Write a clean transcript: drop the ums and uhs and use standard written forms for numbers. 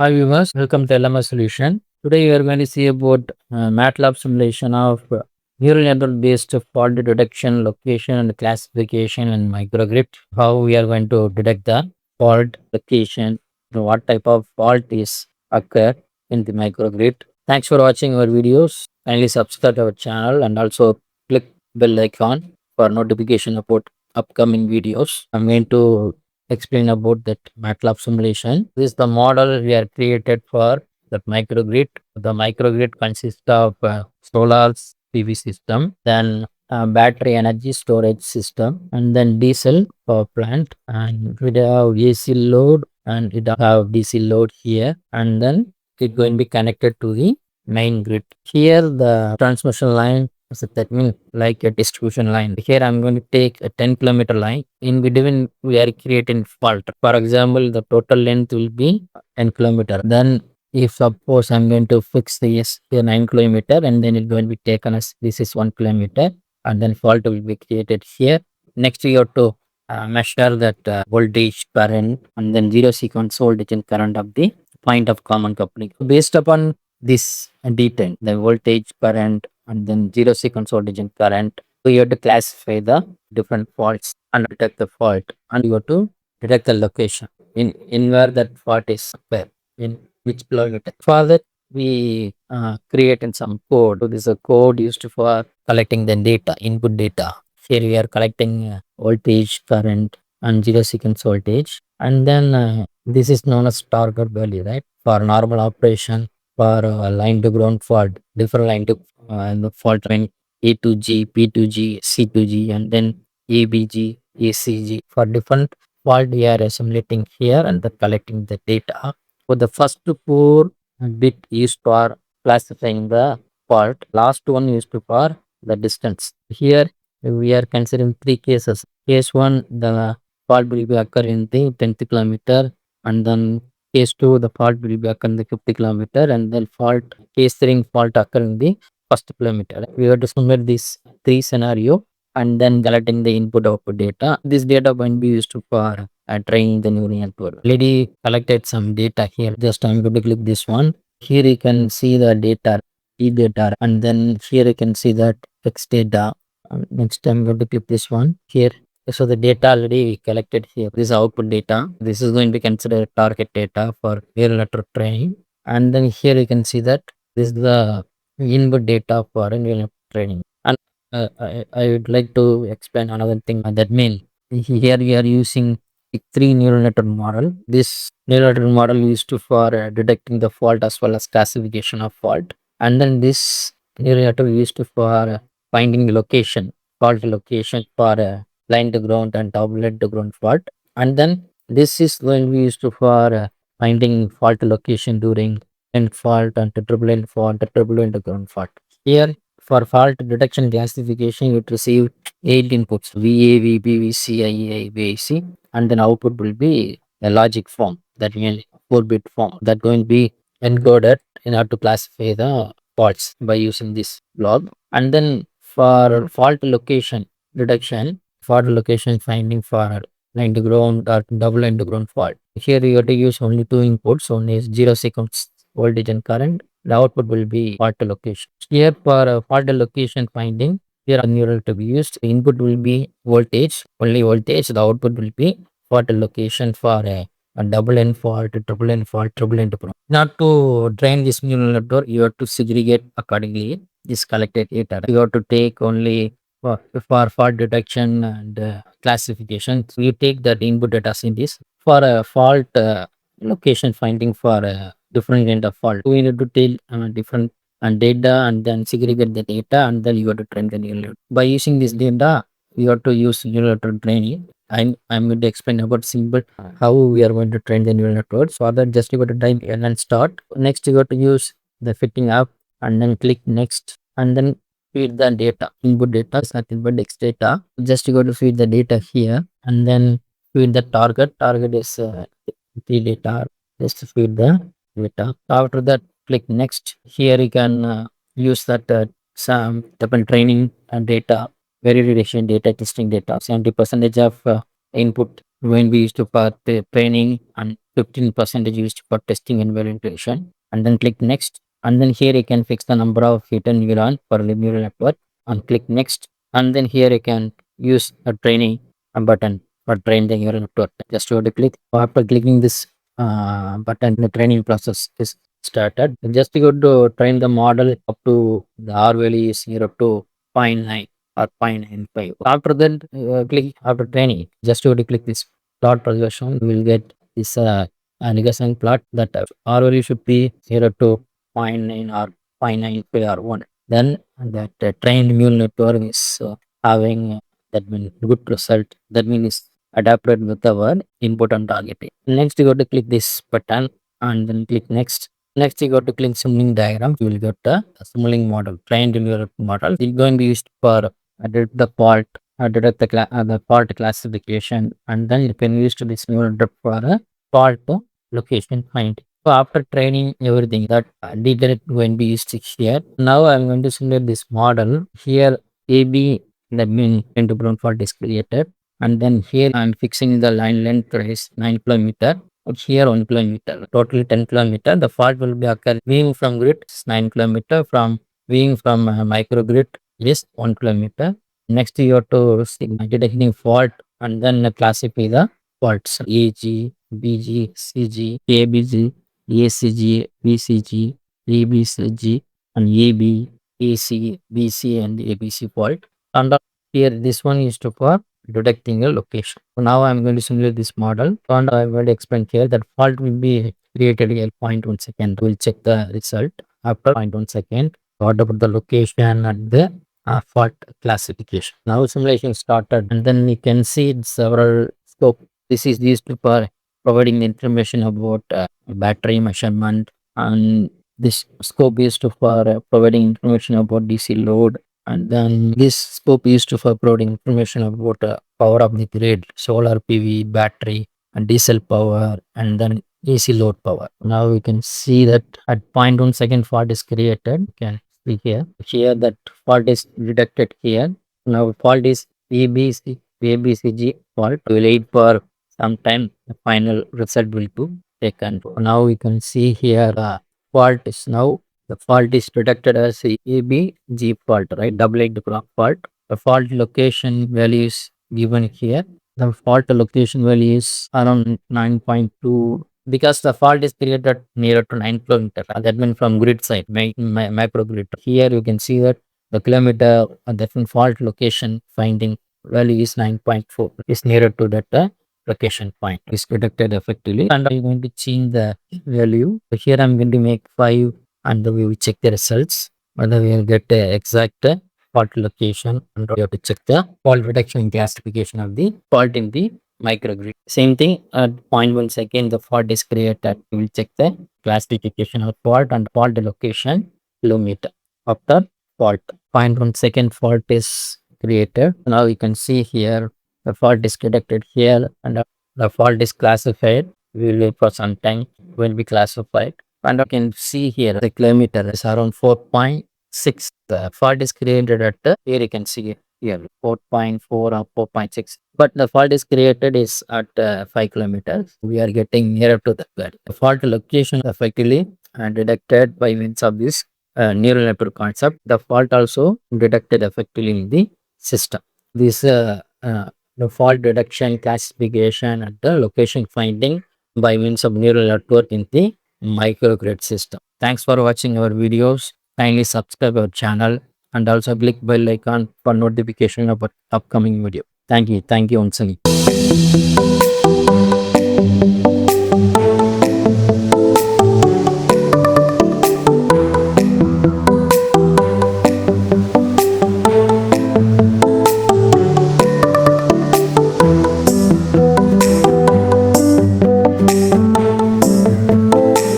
Hi viewers, welcome to LMS Solution. Today we are going to see about MATLAB simulation of neural network based fault detection, location and classification and microgrid. How we are going to detect the fault location, what type of fault is occur in the microgrid. Thanks for watching our videos. Kindly subscribe to our channel and also click bell icon for notification about upcoming videos. I'm going to explain about that MATLAB simulation. This is the model we are created for that microgrid. The microgrid consists of solar PV system, then battery energy storage system, and then diesel power plant, and we have AC load, and it have DC load here, and then it going to be connected to the main grid. Here the transmission line, so that means like a distribution line. Here I'm going to take a 10-kilometer line. In between we are creating fault. For example, the total length will be 10 kilometer. Then if suppose I'm going to fix this here 9 kilometer, and then it's going to be taken as this is 1 kilometer, and then fault will be created here. Next we have to measure that voltage, current, and then zero sequence voltage and current of the point of common coupling. Based upon this detail, the voltage, current, and then zero sequence voltage and current, so you have to classify the different faults and detect the fault, and you have to detect the location in where that fault is, where in which kilometer. For that we create in some code. So this is a code used for collecting the data, input data. Here we are collecting voltage, current, and zero sequence voltage, and then this is known as target value, right? For normal operation, for line to ground fault, different line to the fault line A to G, P to G, C to G, and then ABG, ACG. For different fault, we are assimilating here and then collecting the data. For the first four bit used for classifying the fault, last one used for the distance. Here we are considering three cases. Case one, the fault will be occur in the 10th kilometer, and then case 2 the fault will be occur in the 50 kilometer, and then case 3 fault occur in the first kilometer. We have to submit this three scenario and then collecting the input output data. This data will be used for training the neural network. Already collected some data here. Just I'm going to click this one. Here you can see the data, data, and then here you can see that text data. Next I'm going to click this one here. So the data already we collected here. This is output data. This is going to be considered target data for neural network training. And then here you can see that this is the input data for neural network training. And I would like to explain another thing. That means here we are using three neural network model. This neural network model used to for detecting the fault as well as classification of fault. And then this neural network used to for finding location, fault location for line to ground and top line to ground fault. And then this is going to be used for finding fault location during end fault and triple end fault, triple end ground fault. Here for fault detection classification, you would receive 8 inputs: VA, VB, VC, IE, VAC, and then output will be a logic form, that means 4-bit form that going to be encoded in order to classify the faults by using this log. And then for fault location detection, fault location finding for line to ground or double line to ground fault. Here you have to use only two inputs. One is zero sequence voltage and current. The output will be fault location. Here for fault location finding, here a neural to be used. The input will be voltage, only voltage. The output will be fault location for a double N fault, triple N fault, triple N fault. Not to train this neural network, you have to segregate accordingly this collected data. You have to take only for fault detection and classification. So you take the input data in this for a fault location finding for a different kind of fault. We need to tell different data and then segregate the data, and then you have to train the neural network. By using this data, you have to use neural network training. I'm going to explain about simple how we are going to train the neural network. So that just you got to type N and start. Next you got to use the fitting app and then click next, and then feed the data. Input data is nothing but X data. Just you got to feed the data here, and then feed the target. Target is the data. Just feed the data. After that, click next. Here you can use that some double training data, verification data, testing data. 70% of input when we used to for the training and 15% used for testing and validation, and then click next. And then here you can fix the number of hidden neuron for the neural network and click next. And then here you can use a training button for train the neural network. Just to click. After clicking this button, the training process is started. Just go to train the model up to the R value is 0 to 0.9 or 0.95. After that, click after training. Just go to click this plot projection. You will get this regression plot that R value should be 0 to 0.9 or 0.95 or 1. Then that trained neural network is having that means good result. That means adapted with our input and targeting. Next, you go to click this button and then click next. Next, you go to click simulating diagram. You will get a simulating model, trained neural model. It's going to be used for detect the fault, detect the fault classification, and then you can use to this neural network for a fault location finding. So after training everything, that detail going to be used here. Now I'm going to simulate this model. Here AB, that means into brown fault is created, and then here I'm fixing the line length is 9 kilometer. Here 1 kilometer, totally 10 kilometer. The fault will be occur viewing from grid is 9 kilometer, from viewing from microgrid is 1 kilometer. Next you have to see detecting fault and then classify the faults AG, BG, CG, ABG, ACG, BCG, ABCG, and AB, AC, BC, and ABC fault. And here this one is to for detecting a location. So now I'm going to simulate this model, and I'm going to explain here that fault will be created in 0.1 second. We'll check the result after 0.1 second. What about the location and the fault classification? Now simulation started, and then we can see several scope. This is used for providing the information about battery measurement, and this scope is to for providing information about DC load, and then this scope is to for providing information about power of the grid, solar PV, battery, and diesel power, and then AC load power. Now we can see that at 0.1 second fault is created. You can see here that fault is detected here. Now fault is ABCG fault. We will wait for some time. The final result will be taken. Now we can see here fault is now the fault is detected as ABG fault, right? Double-edged fault. The fault location value is given here. The fault location value is around 9.2 because the fault is created nearer to 9 kilometer. That means from grid side, microgrid. Here you can see that the kilometer different fault location finding value is 9.4. Is nearer to that location point is detected effectively, and I'm going to change the value. So here I'm going to make 5, and we will check the results whether we will get the exact fault location, and we have to check the fault detection classification of the fault in the microgrid. Same thing at 0.1 second the fault is created. We will check the classification of fault and fault location kilometer. After fault 0.1 second fault is created. Now you can see here the fault is detected here, and the fault is classified. We will wait for some time, will be classified, and you can see here the kilometer is around 4.6. The fault is created at here you can see here 4.4 or 4.6, but the fault is created is at 5 kilometers. We are getting nearer to the value. The fault location effectively detected by means of this neural network concept. The fault also detected effectively in the system. This the fault detection, classification, and the location finding by means of neural network in the microgrid system. Thanks for watching our videos. Kindly subscribe our channel and also click bell icon for notification of our upcoming video. Thank you. Thank you once again.